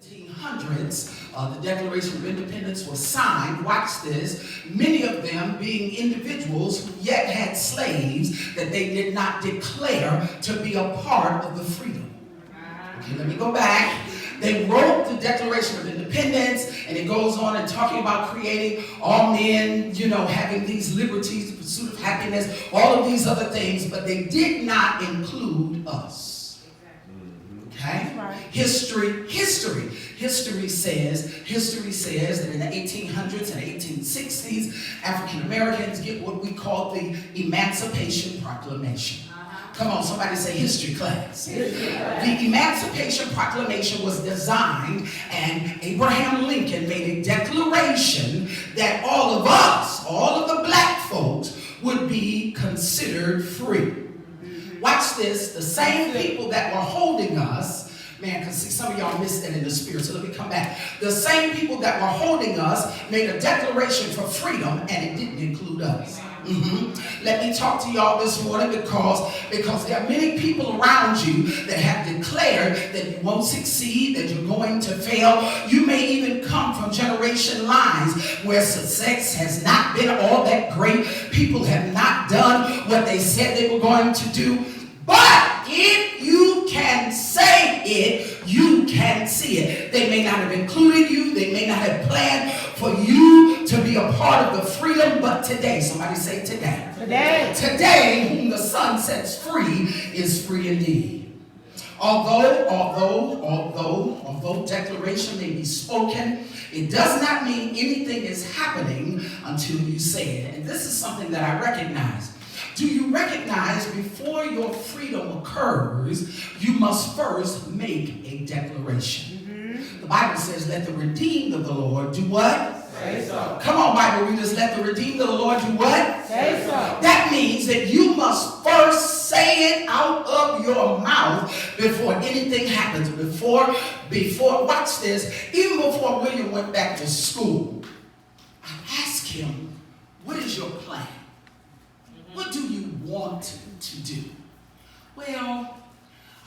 1700s, the Declaration of Independence was signed. Watch this. Many of them being individuals who yet had slaves that they did not declare to be a part of the freedom. Okay, let me go back. They wrote the Declaration of Independence, and it goes on and talking about creating all men, having these liberties, the pursuit of happiness, all of these other things, but they did not include us. Okay? Right. History says that in the 1800s and 1860s, African Americans get what we call the Emancipation Proclamation. Come on, somebody say history class. The Emancipation Proclamation was designed, and Abraham Lincoln made a declaration that all of us, all of the black folks, would be considered free. Watch this. The same people that were holding us, man, because some of y'all missed that in the spirit, so let me come back. The same people that were holding us made a declaration for freedom, and it didn't include us. Let me talk to y'all this morning because there are many people around you that have declared that you won't succeed, that you're going to fail. You may even come from generation lines where success has not been all that great. People have not done what they said they were going to do. But if you can say it, you can see it. They may not have included you. They may not have planned for you to be a part of the freedom, but today, somebody say today. Today, whom the Son sets free is free indeed. Although declaration may be spoken, it does not mean anything is happening until you say it. And this is something that I recognize. Do you recognize before your freedom occurs, you must first make a declaration? The Bible says, let the redeemed of the Lord do what? Say so. Come on, Bible readers, let the redeemed of the Lord do what? Say so. That means that you must first say it out of your mouth before anything happens. Before, watch this, even before William went back to school, I asked him, what is your plan? What do you want to do? Well,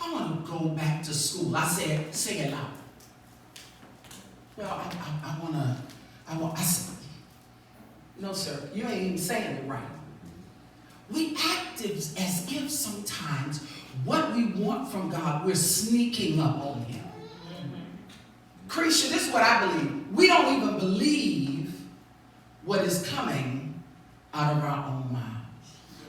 I want to go back to school. I said, say it loud. Well, I said, no, sir, you ain't even saying it right. We act as if sometimes what we want from God, we're sneaking up on him. Christian, this is what I believe. We don't even believe what is coming out of our own mouths.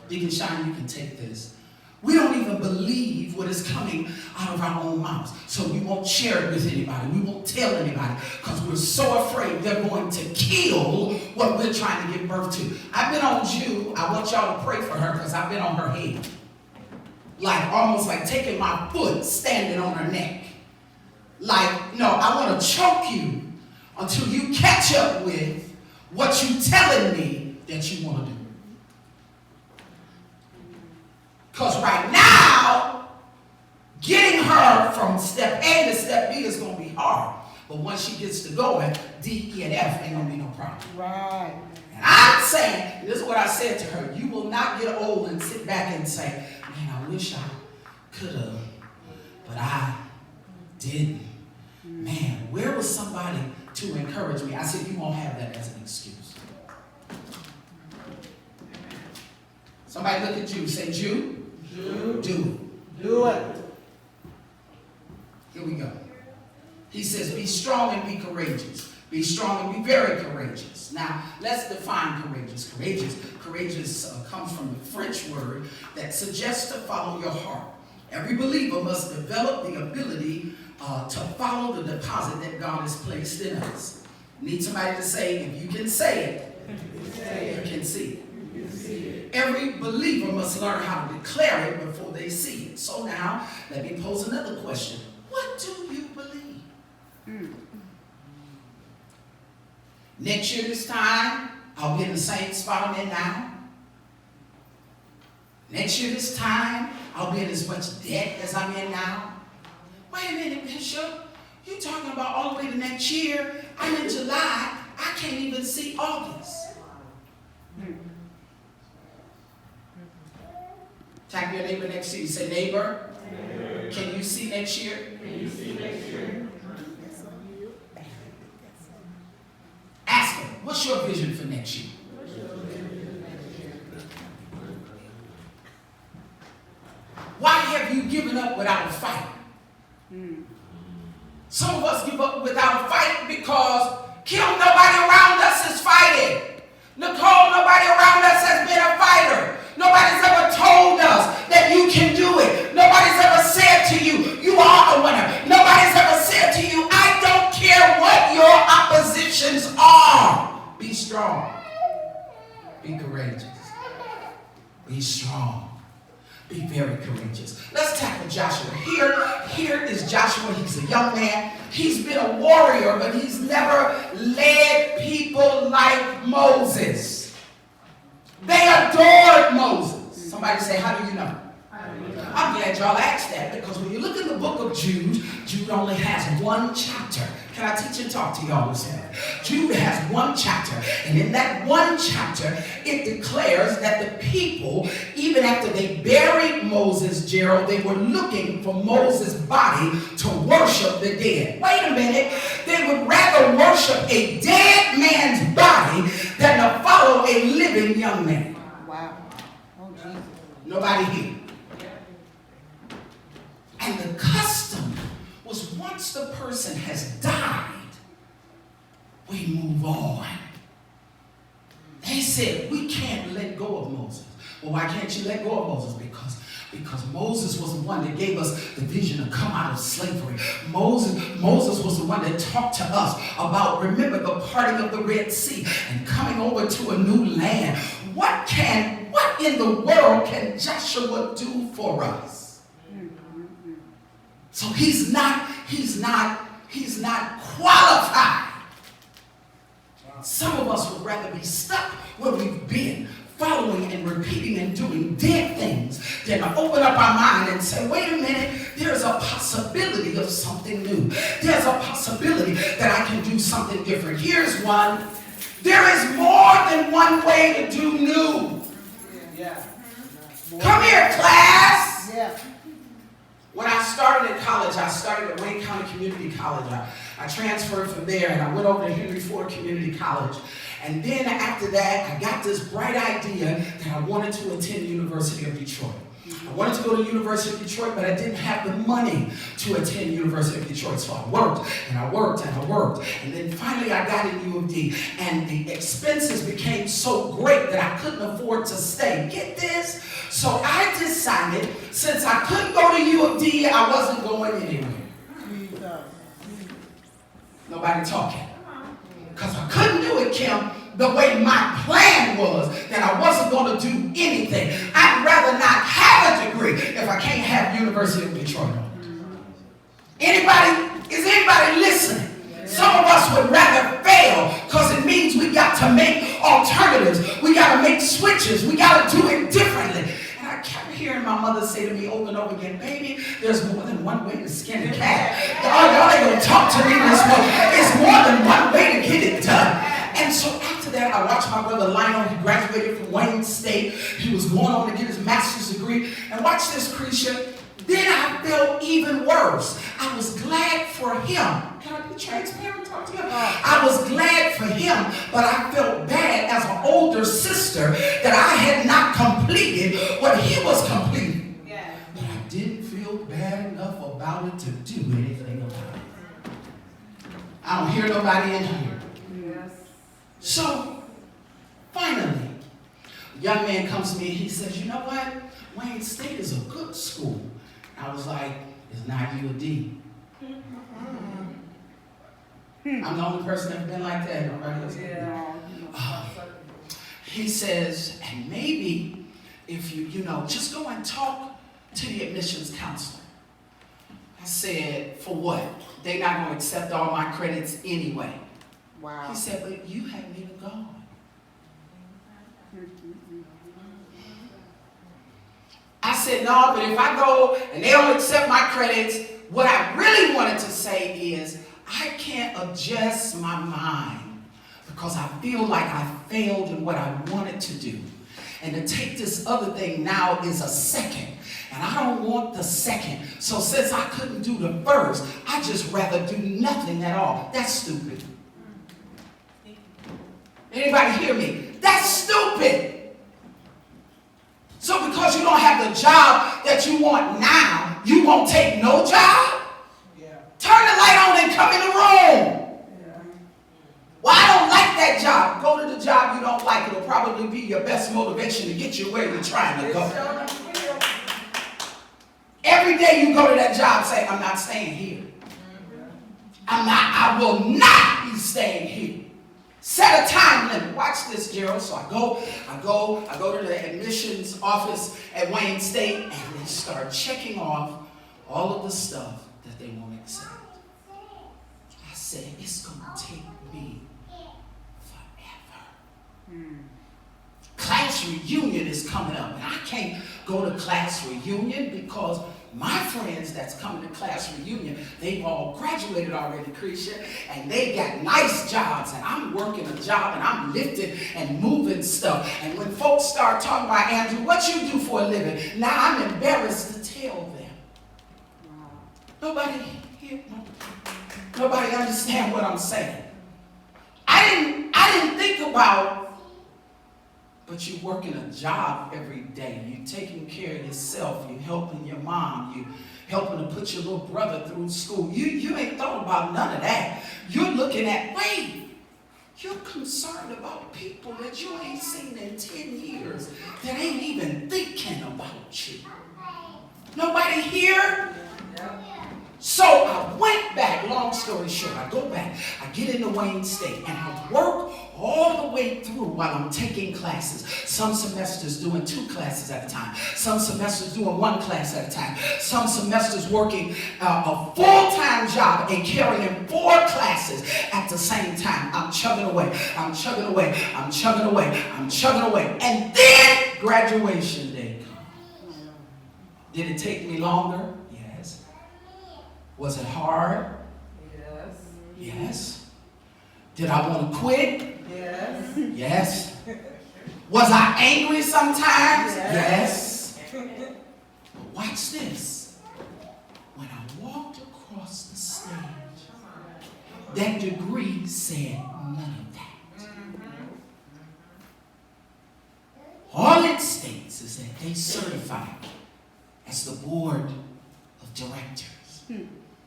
Deacon Shine, you can take this. We don't even believe what is coming out of our own mouths. So we won't share it with anybody. We won't tell anybody because we're so afraid they're going to kill what we're trying to give birth to. I've been on Jew. I want y'all to pray for her because I've been on her head. Almost like taking my foot, standing on her neck. I want to choke you until you catch up with what you're telling me that you want to do. Because right now, getting her from step A to step B is going to be hard. But once she gets to going, D, E, and F ain't going to be no problem. Right. And I'm saying, this is what I said to her, you will not get old and sit back and say, man, I wish I could have, but I didn't. Man, where was somebody to encourage me? I said, you won't have that as an excuse. Somebody look at you. Say, Jew. Do it. Here we go. He says, be strong and be courageous. Be strong and be very courageous. Now, let's define courageous. Courageous comes from the French word that suggests to follow your heart. Every believer must develop the ability to follow the deposit that God has placed in us. Need somebody to say, if you can say it, you can see it. Every believer must learn how to declare it before they see it. So now, let me pose another question. What do you believe? Next year this time, I'll be in the same spot I'm in now. Next year this time, I'll be in as much debt as I'm in now. Wait a minute, Bishop. You're talking about all the way to next year. I'm in July. I can't even see August. Tap your neighbor next to you. Say, neighbor, can you see next year? What's your vision for next year? Why have you given up without a fight? Some of us give up without a fight because, Kim, nobody around us is fighting. Nicole, nobody around us has been a fighter. Nobody's ever told us that you can do it. Nobody's ever said to you, you are a winner. Nobody's ever said to you, I don't care what your oppositions are. Be strong. Be courageous. Be strong. Be very courageous. Let's tackle Joshua. Here is Joshua. He's a young man. He's been a warrior, but he's never led people like Moses. They adored Moses. Somebody say, how do you know? I'm glad y'all asked that, because when you look in the book of Jude, Jude only has one chapter. Can I teach and talk to y'all this morning? Jude has one chapter, and in that one chapter, it declares that the people, even after they buried Moses, Gerald, they were looking for Moses' body to worship the dead. Wait a minute. They would rather worship a dead man's body than to follow a living young man. Wow. Oh, Jesus. Nobody here. And the custom was, once the person has died, we move on. They said, we can't let go of Moses. Well, why can't you let go of Moses? Because Moses was the one that gave us the vision to come out of slavery. Moses was the one that talked to us about, remember, the parting of the Red Sea and coming over to a new land. What in the world can Joshua do for us? So he's not qualified. Some of us would rather be stuck where we've been, following and repeating and doing dead things, than to open up our mind and say, wait a minute, there's a possibility of something new. There's a possibility that I can do something different. Here's one. There is more than one way to do new. Yeah. Come here, class. Yeah. When I started at college, I started at Wayne County Community College. I transferred from there and I went over to Henry Ford Community College. And then after that, I got this bright idea that I wanted to attend the University of Detroit. I wanted to go to the University of Detroit, but I didn't have the money to attend the University of Detroit. So I worked and I worked and I worked. And then finally I got in U of D. And the expenses became so great that I couldn't afford to stay. Get this? So I decided, since I couldn't go to U of D, I wasn't going anywhere. Nobody talking. Because I couldn't do it, Kim, the way my plan was, that I wasn't going to do anything. I'd rather not have a degree if I can't have University of Detroit. Is anybody listening? Some of us would rather fail because it means we got to make alternatives. We got to make switches. We got to do it differently. And I kept hearing my mother say to me over and over again, baby, there's more than one way to skin a cat. Y'all ain't going to talk to me this way. It's more than one way to get it done. And so after that, I watched my brother Lionel. He graduated from Wayne State. He was going on to get his master's degree. And watch this, Cretia. Then I felt even worse. I was glad for him. Can I be transparent? Talk to you? I was glad for him, but I felt bad as an older sister that I had not completed what he was completing. Yeah. But I didn't feel bad enough about it to do anything about it. I don't hear nobody in here. Yes. So, finally, a young man comes to me and he says, you know what? Wayne State is a good school. I was like, it's not U of D. I'm the only person that's been like that. Nobody else. Yeah. He says, and maybe if you just go and talk to the admissions counselor. I said, for what? They're not going to accept all my credits anyway. Wow. He said, but you haven't even gone. I said, no, but if I go and they don't accept my credits, what I really wanted to say is, I can't adjust my mind because I feel like I failed in what I wanted to do. And to take this other thing now is a second. And I don't want the second. So since I couldn't do the first, I just rather do nothing at all. That's stupid. Anybody hear me? That's stupid. So because you don't have the job that you want now, you won't take no job? Yeah. Turn the light on and come in the room. Well, I don't like that job. Go to the job you don't like. It'll probably be your best motivation to get you where you're trying to go. Every day you go to that job, say, I'm not staying here. I will not be staying here. Set a time limit. Watch this, Gerald. So I go to the admissions office at Wayne State, and they start checking off all of the stuff that they won't accept. I said, it's going to take me forever. Class reunion is coming up, and I can't go to class reunion because my friends that's coming to class reunion, they've all graduated already, Cretia, and they got nice jobs, and I'm working a job, and I'm lifting and moving stuff. And when folks start talking about, Andrew, what you do for a living? Now I'm embarrassed to tell them. Nobody here, nobody understand what I'm saying. I didn't think about, but you're working a job every day. You're taking care of yourself. You're helping your mom. You're helping to put your little brother through school. You ain't thought about none of that. You're looking at, wait, you're concerned about people that you ain't seen in 10 years that ain't even thinking about you. Nobody here? So I went back, long story short, I go back, I get into Wayne State, and I work all the way through while I'm taking classes. Some semesters doing 2 classes at a time. Some semesters doing 1 class at a time. Some semesters working a full-time job and carrying 4 classes at the same time. I'm chugging away, I'm chugging away, I'm chugging away, I'm chugging away. And then graduation day comes. Did it take me longer? Yes. Was it hard? Yes. Yes. Did I want to quit? Yes. Yes. Was I angry sometimes? Yes. But watch this. When I walked across the stage, that degree said none of that. All it states is that they certified as the board of directors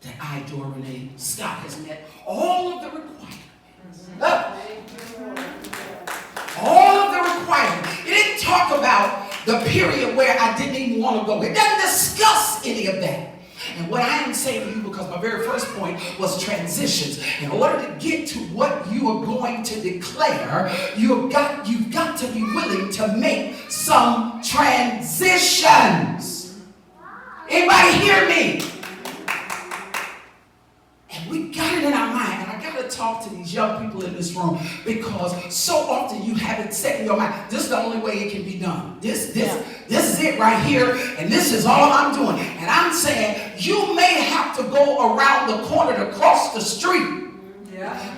that I, Doreen Scott, has met all of the requirements. All of the requirements. It didn't talk about the period where I didn't even want to go. It doesn't discuss any of that. And what I am saying to you, because my very first point was transitions. In order to get to what you are going to declare, you've got to be willing to make some transitions. Anybody hear me? And we got it in our mind. And I got to talk to these young people in this room, because so often you have it set in your mind, this is the only way it can be done. This is it right here, and this is all I'm doing. And I'm saying you may have to go around the corner to cross the street.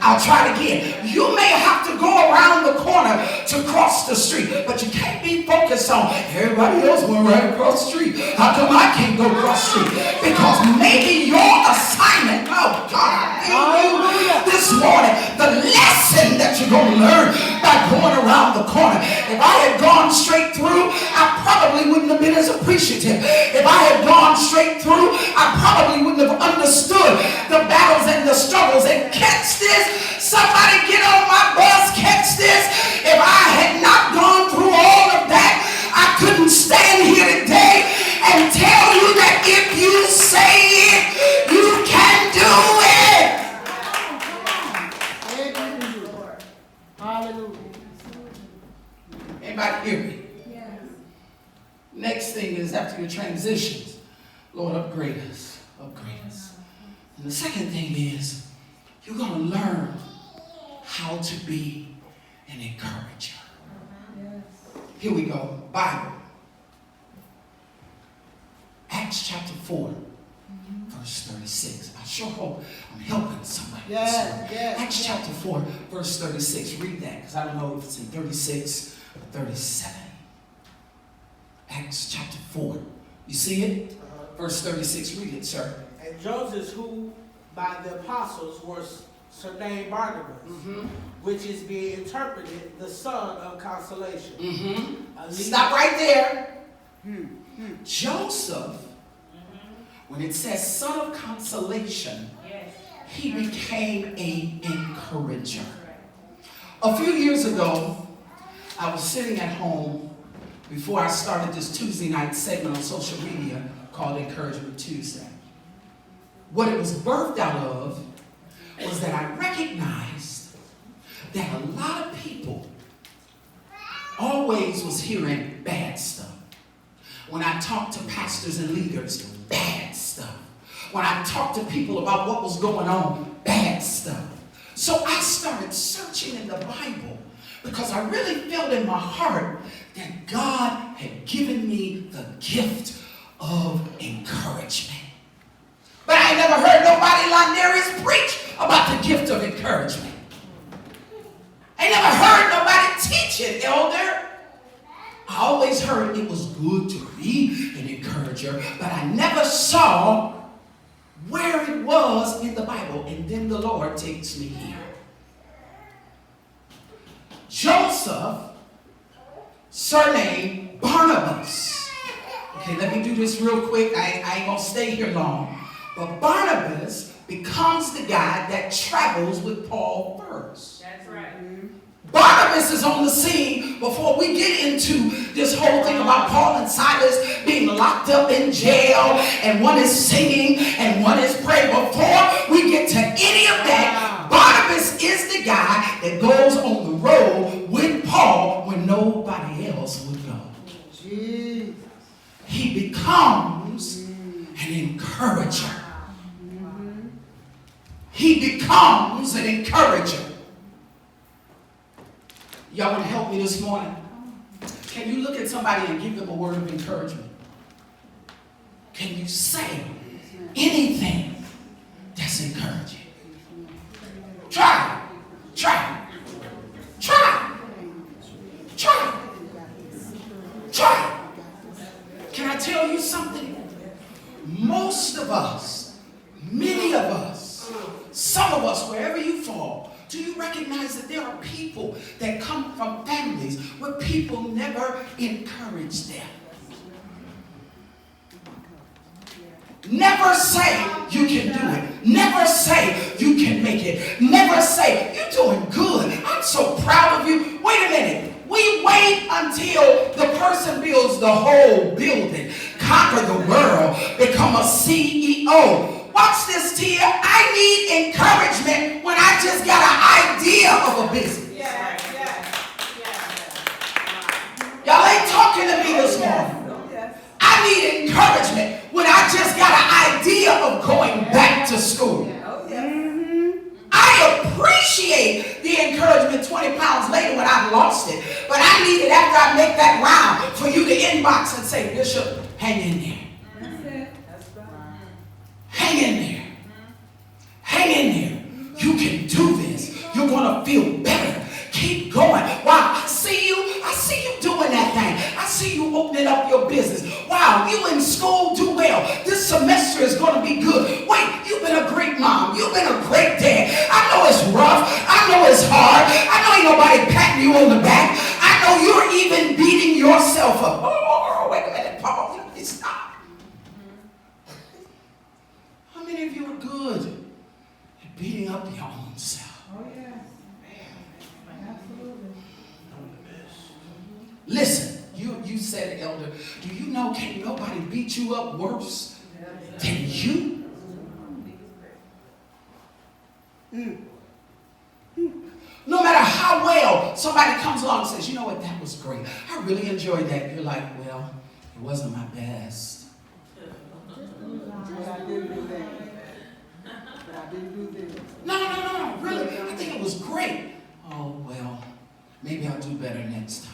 I'll try it again. You may have to go around the corner to cross the street, but you can't be focused on everybody else went right across the street. How come I can't go across the street? Because maybe your assignment, oh God, I feel you this morning, the lesson that you're going to learn by going around the corner. If I had gone straight through, I probably wouldn't have been as appreciative. If I had gone straight through, I probably wouldn't have understood the battles and the struggles. And catch this, somebody get on my bus, catch this. If I had not gone through all of that, I couldn't stand here today and tell you that if you say it, you can do it. Hallelujah. Anybody hear me? Yes. Next thing is, after your transitions, Lord, upgrade us. Upgrade us. And the second thing is, you're going to learn how to be an encourager. Yes. Here we go. Bible. Acts chapter 4, verse 36. I sure hope I'm helping somebody. Yes. Acts chapter 4, verse 36. Read that, because I don't know if it's in 36 or 37. Acts chapter 4. You see it? Verse 36. Read it, sir. And Joseph, who by the apostles were surnamed Barnabas, which is being interpreted the son of consolation. Stop right there. Joseph, when it says son of consolation, he became an encourager. A few years ago, I was sitting at home before I started this Tuesday night segment on social media called Encouragement Tuesday. What it was birthed out of was that I recognized that a lot of people always was hearing bad stuff. When I talked to pastors and leaders, bad stuff. When I talked to people about what was going on, bad stuff. So I started searching in the Bible because I really felt in my heart that God had given me the gift of encouragement. But I ain't never heard nobody like Darius preach about the gift of encouragement. I ain't never heard nobody teach it, elder. I always heard it was good to be an encourager, but I never saw where it was in the Bible. And then the Lord takes me here. Joseph, surnamed Barnabas. Okay, let me do this real quick. I ain't gonna stay here long. But Barnabas becomes the guy that travels with Paul first. That's right. Barnabas is on the scene before we get into this whole thing about Paul and Silas being locked up in jail, and one is singing and one is praying. Before we get to any of that, Barnabas is the guy that goes on the road with Paul when nobody else would go. Jesus. He becomes an encourager. He becomes an encourager. Y'all want to help me this morning? Can you look at somebody and give them a word of encouragement? Can you say anything that's encouraging? Try it. Try it. Try it. Try it. Try it. Can I tell you something? Most of us, many of us, some of us, wherever you fall, do you recognize that there are people that come from families where people never encourage them? Never say you can do it. Never say you can make it. Never say you're doing good. I'm so proud of you. Wait a minute. We wait until the person builds the whole building, conquer the world, become a CEO. Watch this, Tia. I need encouragement when I just got an idea of a business. Y'all ain't talking to me this morning. I need encouragement when I just got an idea of going back to school. I appreciate the encouragement 20 pounds later when I've lost it. But I need it after I make that round for you to inbox and say, Bishop, hang in there. Hang in there. Hang in there. You can do this. You're going to feel better. Keep going. Wow, I see you doing that thing. I see you opening up your business. Wow, you in school, do well. This semester is going to be good. Wait, you've been a great mom. You've been a great dad. I know it's rough. I know it's hard. I know ain't nobody patting you on the back. I know you're even beating yourself up. Oh, wait a minute, Paul. Stop. How many of you are good at beating up your own self? Oh, yeah. Absolutely. Listen, you said, elder, do you know can't nobody beat you up worse than you? No matter how well somebody comes along and says, you know what, that was great. I really enjoyed that. You're like, well, it wasn't my best. But I didn't do that. But I didn't do this. No, really, I think it was great. Oh, well, maybe I'll do better next time.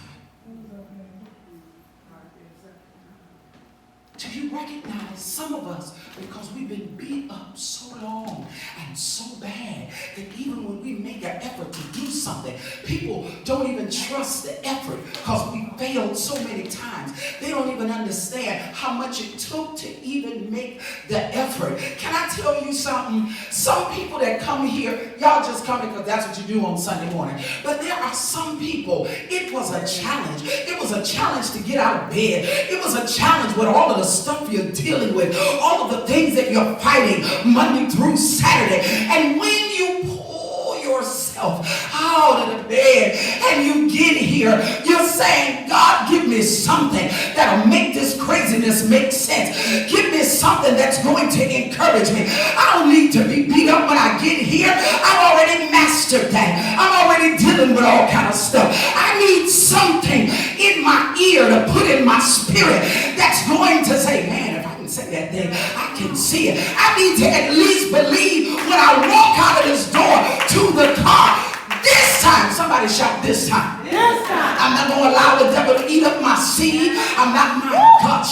Do you recognize some of us, because we've been beat up so long and so bad that even when we make an effort to do something, people don't even trust the effort because we failed so many times. They don't even understand how much it took to even make the effort. Can I tell you something? Some people that come here, y'all just come because that's what you do on Sunday morning. But there are some people, it was a challenge. It was a challenge to get out of bed. It was a challenge with all of the stuff you're dealing with, all of the things that you're fighting Monday through Saturday. And when you pull yourself out of the bed and you get here, you're saying, God, give me something that'll make this craziness make sense. Give me something that's going to encourage me. I don't need to be beat up when I get here. I've already mastered that. I'm already dealing with all kind of stuff. I need something in my ear to put in my spirit that's going to say, man, if I can say that thing, I can see it. I need to at least believe when I walk out of this door to the car. This time, somebody shout this time. This time. I'm not going to allow the devil to eat up my seed. I'm not my God.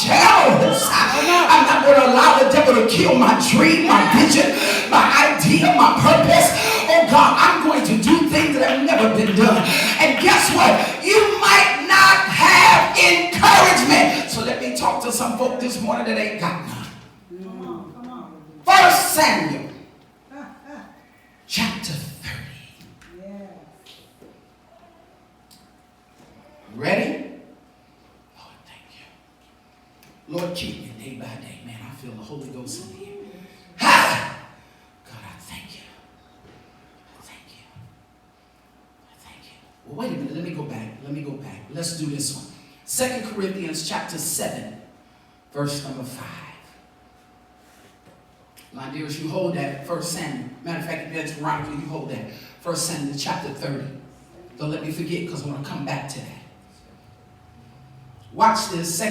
I'm not going to allow the devil to kill my dream, my vision, my idea, my purpose. Oh God, I'm going to do things that have never been done. And guess what? You might not have encouragement. So let me talk to some folk this morning that ain't got none. Come on. 1 Samuel chapter 30. Yes. Ready? Lord, thank you. Lord, keep me day by day. Man, I feel the Holy Ghost in here. Ha! God, I thank you. I thank you. I thank you. Well, wait a minute. Let me go back. Let's do this one. 2 Corinthians chapter 7, verse number 5. My dears, you hold that. 1 Samuel. Matter of fact, that's Veronica, you hold that. 1 Samuel chapter 30. Don't let me forget because I want to come back to that. Watch this. 2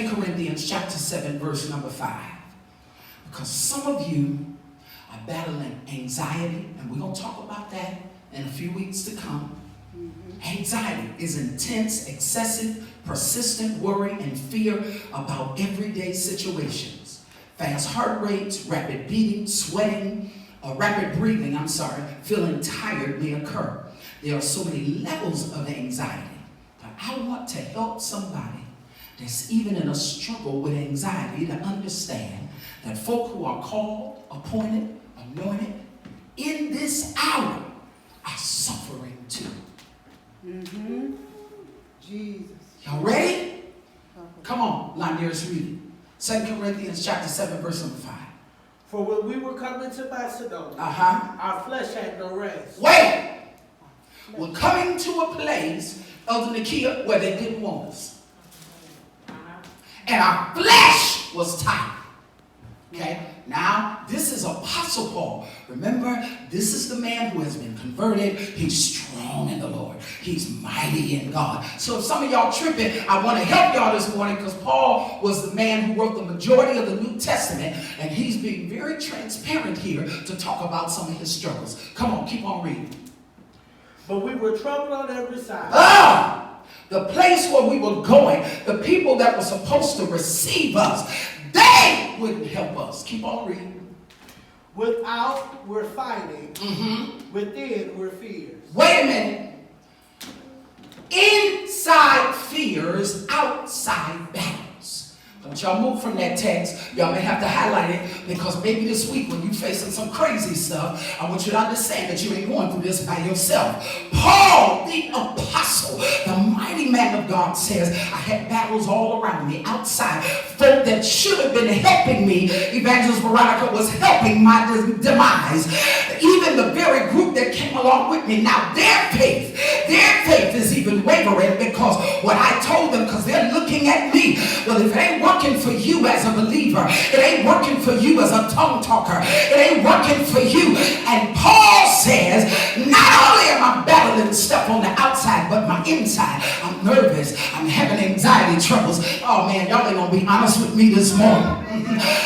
Corinthians chapter 7, verse number 5. Because some of you are battling anxiety, and we're going to talk about that in a few weeks to come. Anxiety is intense, excessive, persistent worry and fear about everyday situations. Fast heart rates, rapid beating, sweating, rapid breathing, feeling tired may occur. There are so many levels of anxiety. But I want to help somebody that's even in a struggle with anxiety to understand that folk who are called, appointed, anointed in this hour are suffering too. Jesus. Y'all ready? Come on, Laniers, read it. 2 Corinthians chapter 7, verse number 5. For when we were coming to Macedonia, our flesh had no rest. Wait! We're coming to a place, Elder Nakia, where they didn't want us. And our flesh was tired. Okay? Now, this is Apostle Paul. Remember, this is the man who has been converted. He's strong in the Lord. He's mighty in God. So if some of y'all tripping, I want to help y'all this morning because Paul was the man who wrote the majority of the New Testament, and he's being very transparent here to talk about some of his struggles. Come on, keep on reading. But we were troubled on every side. The place where we were going, the people that were supposed to receive us, they wouldn't help us. Keep on reading. Without, we're fighting. Within, we're fears. Wait a minute. Inside fears, outside battles. Don't y'all move from that text. Y'all may have to highlight it because maybe this week when you're facing some crazy stuff, I want you to understand that you ain't going through this by yourself. Paul, the apostle, the mighty man of God says, I had battles all around me, outside. Folk that should have been helping me, Evangelist Veronica was helping my demise. Even the very group that came along with me, now their faith is even wavering because what I told them, because they're looking at me. Well, if it ain't working for you as a believer, it ain't working for you as a tongue talker, it ain't working for you. And Paul says, not only am I battling stuff on the outside, but my inside, I'm nervous, I'm having anxiety troubles. Oh man, y'all ain't gonna be honest with me this morning.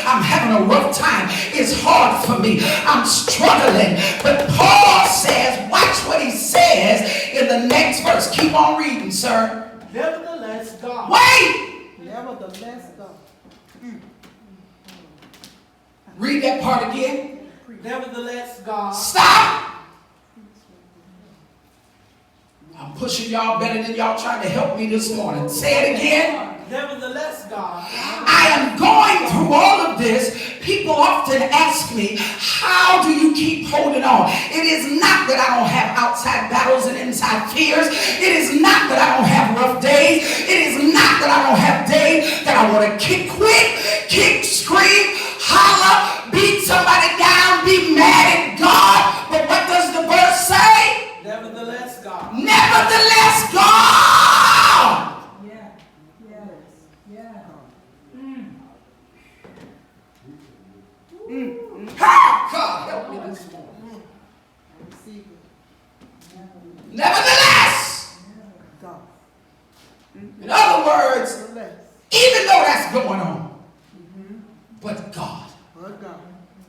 I'm having a rough time. It's hard for me. I'm struggling. But Paul says, watch what he says in the next verse. Keep on reading, sir. Nevertheless, God. Wait! Nevertheless, God. Read that part again. Nevertheless, God. Stop. I'm pushing y'all better than y'all trying to help me this morning. Say it again. Nevertheless, God. I am going through all of this. People often ask me, how do you keep holding on? It is not that I don't have outside battles and inside fears. It is not that I don't have rough days. It is not that I don't have days that I want to kick, scream, holler, beat somebody down, be mad at God. But what does the verse say? Nevertheless, God. Nevertheless, God. God, help me this morning. Nevertheless, in other words, even though that's going on, but God.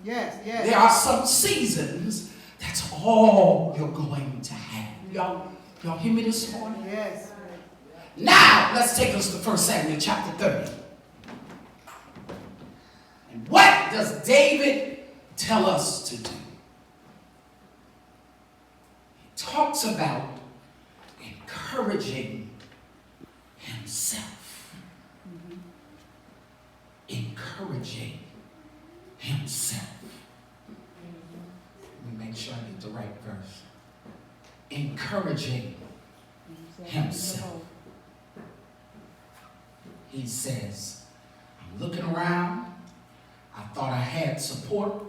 Yes, yes. There are some seasons that's all you're going to have. Y'all hear me this morning? Yes. Now, let's take us to 1 Samuel chapter 30. And what does David tell us to do? He talks about encouraging himself. Encouraging himself. Let me make sure I get the right verse. Encouraging himself. He says, I'm looking around. I thought I had support.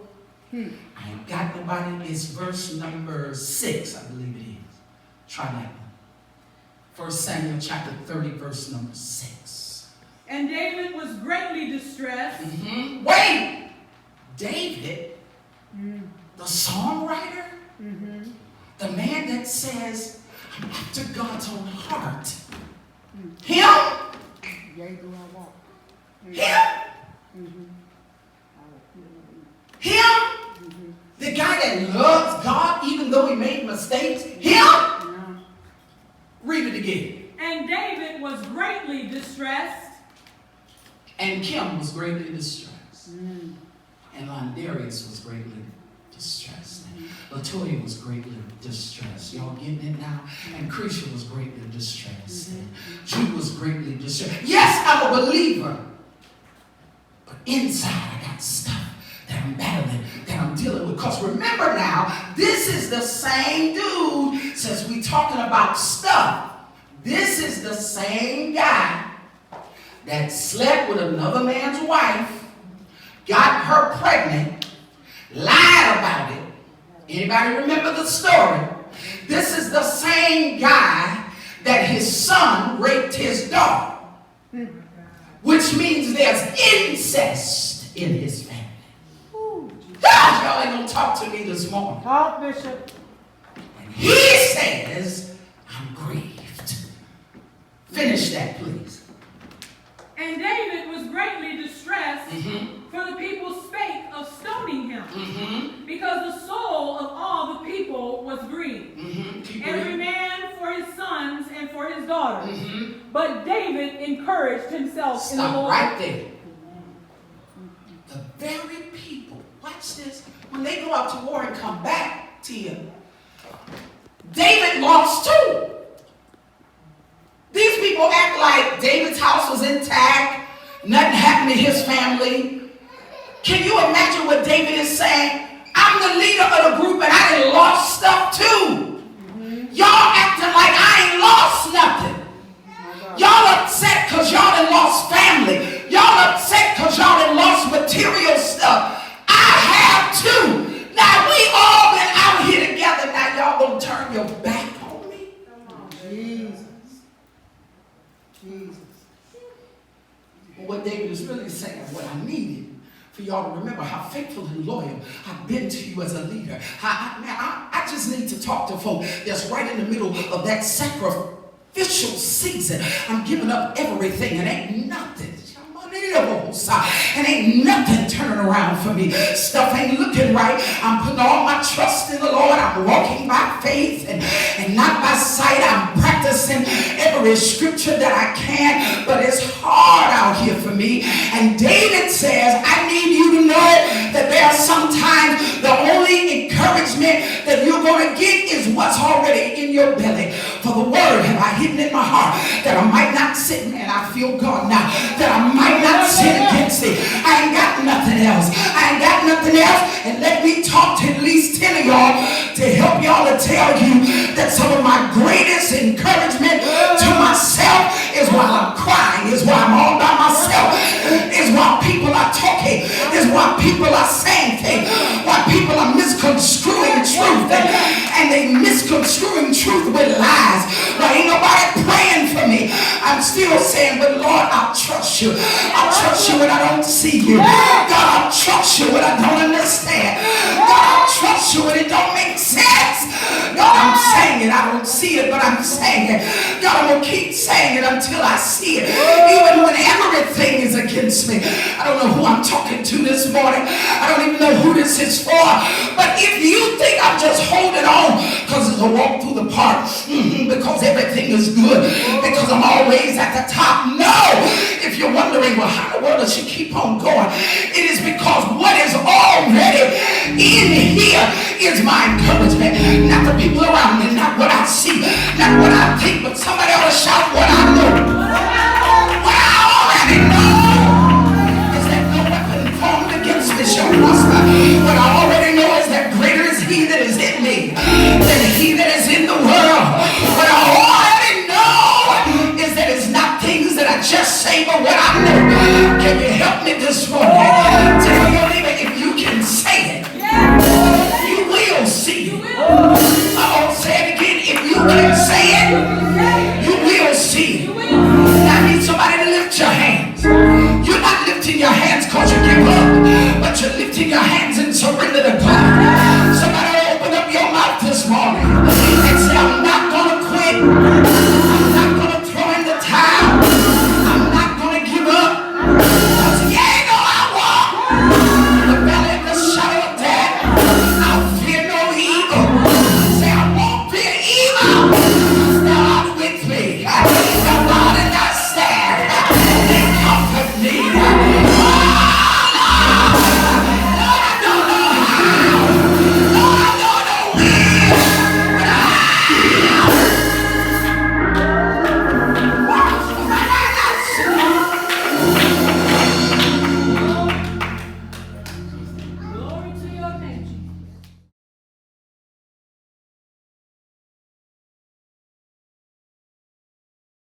I ain't got nobody. It's verse number 6, I believe it is. Try that one. 1 Samuel chapter 30, verse number 6. And David was greatly distressed. Wait! David, the songwriter, the man that says, I'm after God's own heart. Him? Him? The guy that loves God even though he made mistakes? Him? Read it again. And David was greatly distressed. And Kim was greatly distressed. And Londarius was greatly distressed. And Latoya was greatly distressed. Y'all getting it now? And Krisha was greatly distressed. And Jude was greatly distressed. Yes, I'm a believer. But inside I got stuff that I'm battling, that I'm dealing with. Because remember now, this is the same dude, since we talking about stuff, this is the same guy that slept with another man's wife, got her pregnant, lied about it. Anybody remember the story? This is the same guy that his son raped his daughter, which means there's incest in his family. God, y'all ain't gonna talk to me this morning. Talk, Bishop. And he says, I'm grieved. Finish that, please. And David was greatly distressed, for the people spake of stoning him, because the soul of all the people was grieved, every man for his sons and for his daughters. But David encouraged himself in the Stop Lord. right there. The very people, watch this, when they go out to war and come back to you, David lost too. These people act like David's house was intact, nothing happened to his family. Can you imagine what David is saying? I'm the leader of the group and I done lost stuff too. Y'all acting like I ain't lost nothing. Y'all upset because y'all done lost family. Y'all upset because y'all done lost material stuff. I have too. Now we all been out here together. Now y'all gonna turn your back on me? Jesus. Well, what David is really saying, what I needed for y'all to remember how faithful and loyal I've been to you as a leader. I just need to talk to folk that's right in the middle of that sacrificial season. I'm giving up everything and ain't nothing. and ain't nothing turning around for me. Stuff ain't looking right. I'm putting all my trust in the Lord. I'm walking by faith and not by sight. I'm practicing every scripture that I can, but it's hard out here for me. And David says, I need you to know that there are sometimes the only encouragement that you're going to get is what's already in your belly. For the word have I hidden in my heart, that I might not sin. Man, I feel God now, that I might not sin against thee. I ain't got nothing else. I ain't got nothing else. And let me talk to at least 10 of y'all to help y'all to tell you that some of my greatest encouragement to myself is while I'm crying, is while I'm all by myself, is while people are talking, is while people are saying things, while people are misconstruing truth, and they misconstruing truth with lies. Well, ain't nobody praying for me. I'm still saying, but Lord, I'll trust you. I'll trust you when I don't see you. God, I'll trust you when I don't understand. God, I'll trust you when it don't make sense. God, I'm saying it. I don't see it, but I'm saying it. God, I'm going to keep saying it until I see it. Even when everything is against me. I don't know who I'm talking to this morning. I don't even know who this is for. But if you think I'm just holding on because it's a walk through the park, because everything is good, because I'm always at the top. No! If you're wondering, well, how in the world does she keep on going? It is because what is already in here is my encouragement. Not the people around me, not what I see, not what I think, but somebody ought to shout what I know. What I already know is that no weapon formed against me shall prosper. What I already know is that greater is he that is in me than he that is in the world. What I already know is that it's not things that I just say, but what I know. Can you help me this morning? Tell your neighbor, if you can say it, you will see it. I'll say it again. If you can say it, you will see it. I need somebody to lift your hands. You're not lifting your hands because you give up, but you're lifting your hands and surrender to God. Somebody open up your mouth this morning